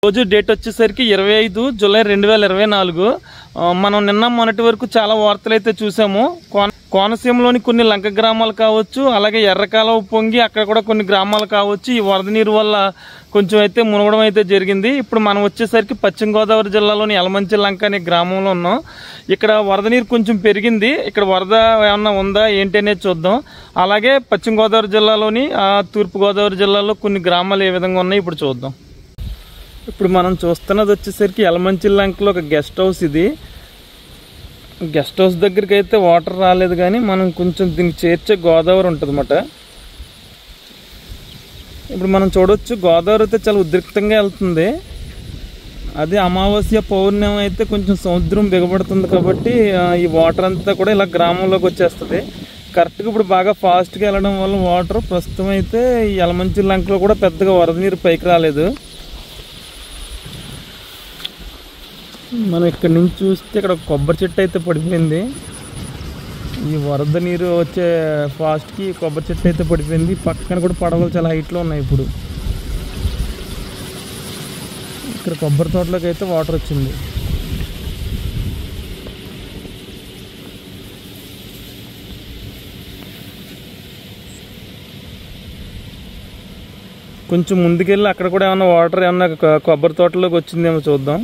రోజు డేట్ వచ్చేసరికి 25 జూలై 2024. మనం నిన్న మొన్నటి వరకు చాలా వార్తలు అయితే చూసాము. కోనసీమలోని కొన్ని లంక గ్రామాలు కావచ్చు, అలాగే ఎర్రకాలువ పొంగి అక్కడ కూడా కొన్ని గ్రామాలు కావచ్చు ఈ వరద నీరు వల్ల కొంచెం అయితే మునగడం అయితే జరిగింది. ఇప్పుడు మనం వచ్చేసరికి పశ్చిమ గోదావరి జిల్లాలోని యలమంచి లంక అనే గ్రామంలో ఉన్నాం. ఇక్కడ వరద నీరు కొంచెం పెరిగింది. ఇక్కడ వరద ఏమన్నా ఉందా ఏంటి అనేది చూద్దాం. అలాగే పశ్చిమ గోదావరి జిల్లాలోని తూర్పు గోదావరి జిల్లాలో కొన్ని గ్రామాలు ఏ విధంగా ఉన్నాయి ఇప్పుడు చూద్దాం. ఇప్పుడు మనం చూస్తున్నది వచ్చేసరికి యలమంచి లంకలో ఒక గెస్ట్ హౌస్. ఇది గెస్ట్ హౌస్ దగ్గరికి అయితే వాటర్ రాలేదు, కానీ మనం కొంచెం దీనికి చేర్చే గోదావరి ఉంటుంది అన్నమాట. ఇప్పుడు మనం చూడవచ్చు గోదావరి అయితే చాలా ఉద్రిక్తంగా వెళ్తుంది. అదే అమావాస్య పౌర్ణమి అయితే కొంచెం సముద్రం బిగబడుతుంది కాబట్టి ఈ వాటర్ అంతా కూడా ఇలా గ్రామంలోకి వచ్చేస్తుంది. కరెక్ట్గా ఇప్పుడు బాగా ఫాస్ట్గా వెళ్ళడం వల్ల వాటర్ ప్రస్తుతం అయితే ఈ యలమంచి లంకలో కూడా పెద్దగా వరద నీరు పైకి రాలేదు. మనం ఇక్కడ నుంచి చూస్తే ఇక్కడ కొబ్బరి చెట్టు అయితే పడిపోయింది. ఈ వరద నీరు వచ్చే ఫాస్ట్కి కొబ్బరి చెట్టు అయితే పడిపోయింది. పక్కన కూడా పడవలు చాలా హైట్లో ఉన్నాయి. ఇప్పుడు ఇక్కడ కొబ్బరి తోటలోకి అయితే వాటర్ వచ్చింది. కొంచెం ముందుకెళ్ళి అక్కడ కూడా ఏమన్నా వాటర్ ఏమన్నా కొబ్బరి తోటలోకి వచ్చిందేమో చూద్దాం.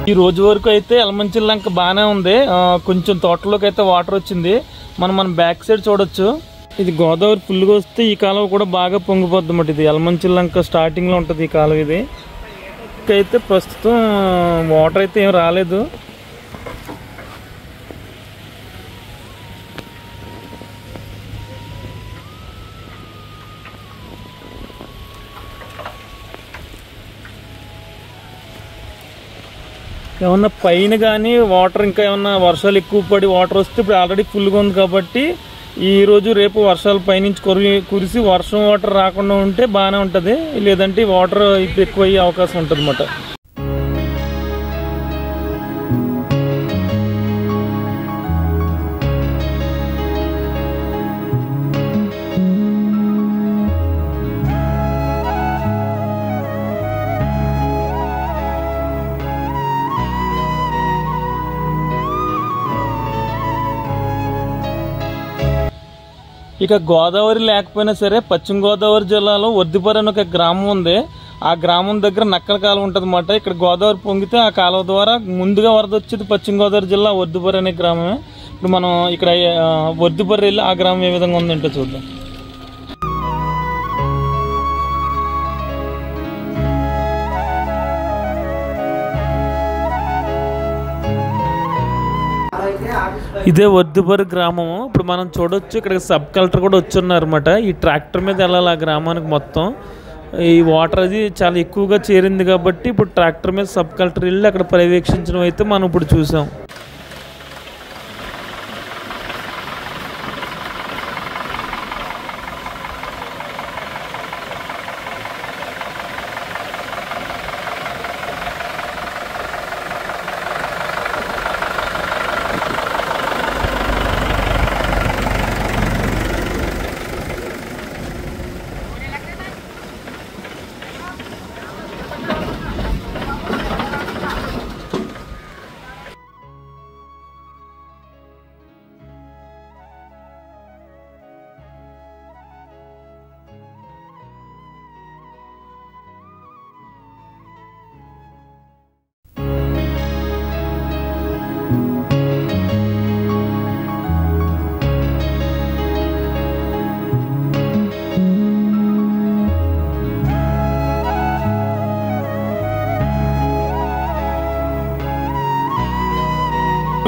ఈ రోజు వరకు అయితే యలమంచి లంక బాగానే ఉంది. కొంచెం తోటలోకి అయితే వాటర్ వచ్చింది. మనం బ్యాక్ సైడ్ చూడొచ్చు. ఇది గోదావరి ఫుల్గా వస్తే ఈ కాలువ కూడా బాగా పొంగిపోద్ది అన్నమాట. ఇది యలమంచి లంక స్టార్టింగ్లో ఉంటుంది ఈ కాలువ. ఇది అయితే ప్రస్తుతం వాటర్ అయితే ఏం రాలేదు. ఏమన్నా పైన కానీ వాటర్ ఇంకా ఏమన్నా వర్షాలు ఎక్కువ పడి వాటర్ వస్తే ఇప్పుడు ఆల్రెడీ ఫుల్గా ఉంది కాబట్టి ఈరోజు రేపు వర్షాలు పైనుంచి కురిసి వర్షం వాటర్ రాకుండా ఉంటే బాగానే ఉంటుంది. లేదంటే వాటర్ ఇప్పుడు ఎక్కువ అయ్యే అవకాశం ఉంటుంది అన్నమాట. ఇక గోదావరి లేకపోయినా సరే పశ్చిమ గోదావరి జిల్లాలో వర్దిపర్రి అని ఒక గ్రామం ఉంది. ఆ గ్రామం దగ్గర నక్కల కాలువ ఉంటుంది అన్నమాట. ఇక్కడ గోదావరి పొంగితే ఆ కాలువ ద్వారా ముందుగా వరద వచ్చేది పశ్చిమ గోదావరి జిల్లా వర్దిపర్రి అనే గ్రామమే. ఇప్పుడు మనం ఇక్కడ వర్దిపర్రి వెళ్ళి ఆ గ్రామం ఏ విధంగా ఉందంటే చూద్దాం. ఇదే వర్దిపర్రి గ్రామము. ఇప్పుడు మనం చూడొచ్చు ఇక్కడ సబ్ కలెక్టర్ కూడా వచ్చున్నారు అనమాట. ఈ ట్రాక్టర్ మీద వెళ్ళాలి ఆ గ్రామానికి మొత్తం. ఈ వాటర్ అది చాలా ఎక్కువగా చేరింది కాబట్టి ఇప్పుడు ట్రాక్టర్ మీద సబ్ కలెక్టర్ వెళ్ళి అక్కడ పర్యవేక్షించడం అయితే మనం ఇప్పుడు చూసాం.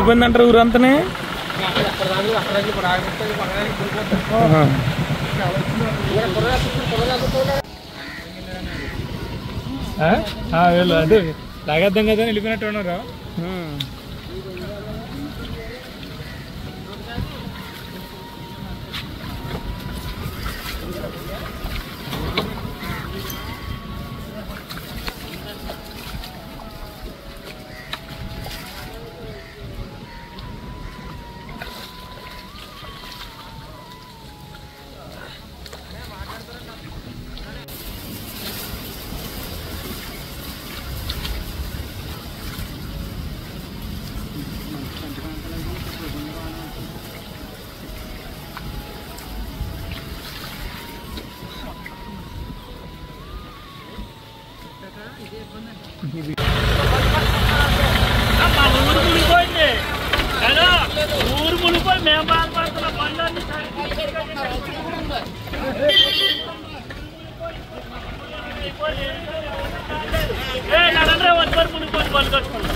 మునిగిపోయింది అంటారు ఊరంతనే. అదే లాగేద్దాం కదా వెళ్ళిపోయినట్టు ఉన్నారు. ఊరు మునిగిపోయి మేము బాధపడుతున్నాం. బండి వచ్చి మునిగిపోయి బండి కట్టుకున్నాం.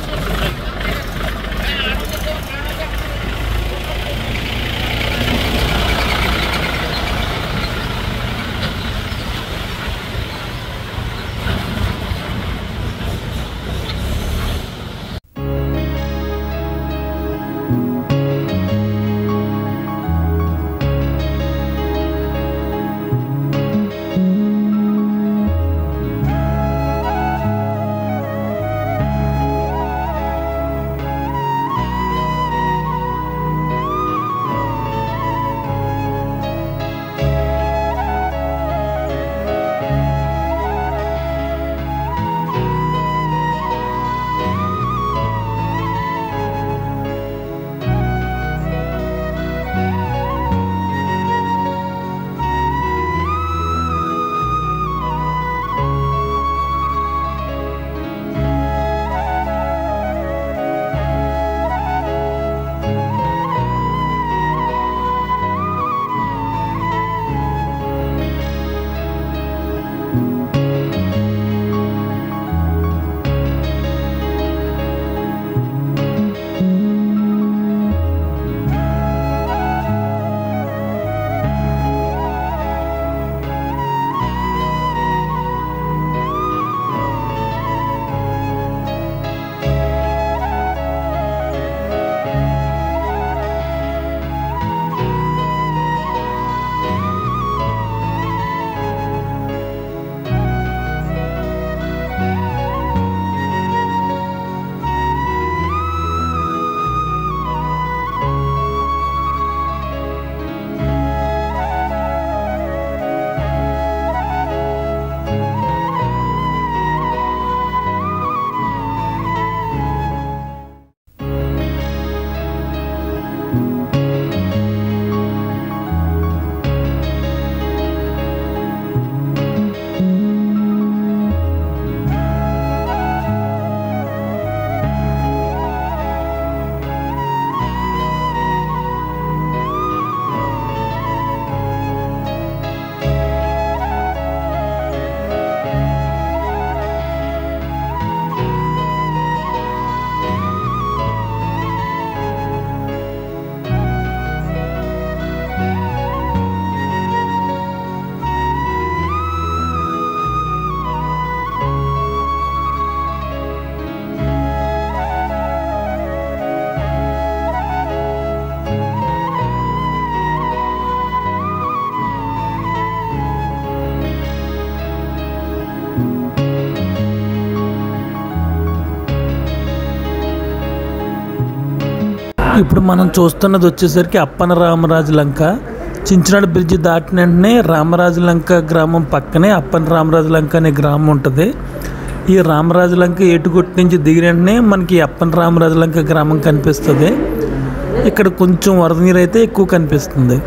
ఇప్పుడు మనం చూస్తున్నది వచ్చేసరికి అప్పన రామరాజు లంక. చించినాడు బ్రిడ్జి దాటిన వెంటనే రామరాజు లంక గ్రామం పక్కనే అప్పన రామరాజు లంక అనే గ్రామం ఉంటుంది. ఈ రామరాజు లంక ఏటుగొట్టు నుంచి దిగిన వెంటనే మనకి అప్పన రామరాజు లంక గ్రామం కనిపిస్తుంది. ఇక్కడ కొంచెం వరద నీరు అయితే ఎక్కువ కనిపిస్తుంది.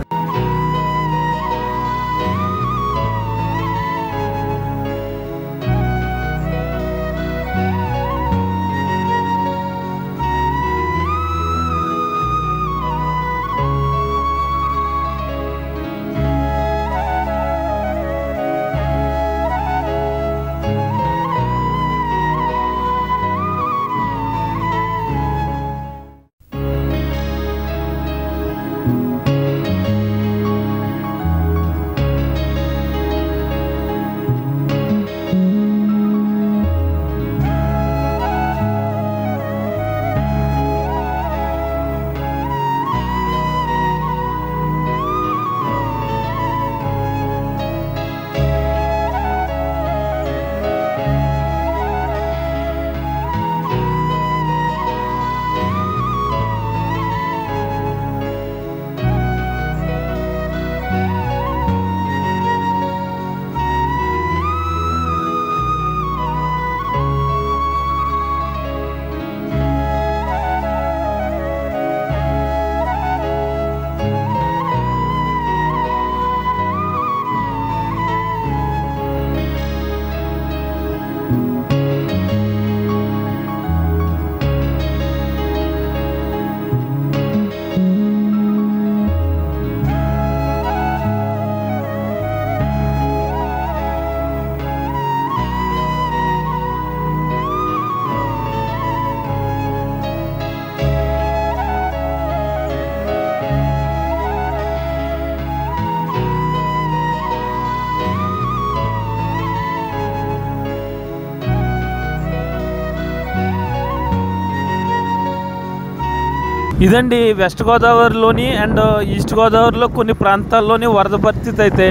ఇదండి వెస్ట్ గోదావరిలోని అండ్ ఈస్ట్ గోదావరిలో కొన్ని ప్రాంతాల్లోని వరద పరిస్థితి అయితే.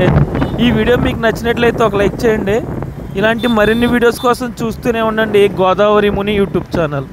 ఈ వీడియో మీకు నచ్చినట్లయితే ఒక లైక్ చేయండి. ఇలాంటి మరిన్ని వీడియోస్ కోసం చూస్తూనే ఉండండి గోదావరి ముని యూట్యూబ్ ఛానల్.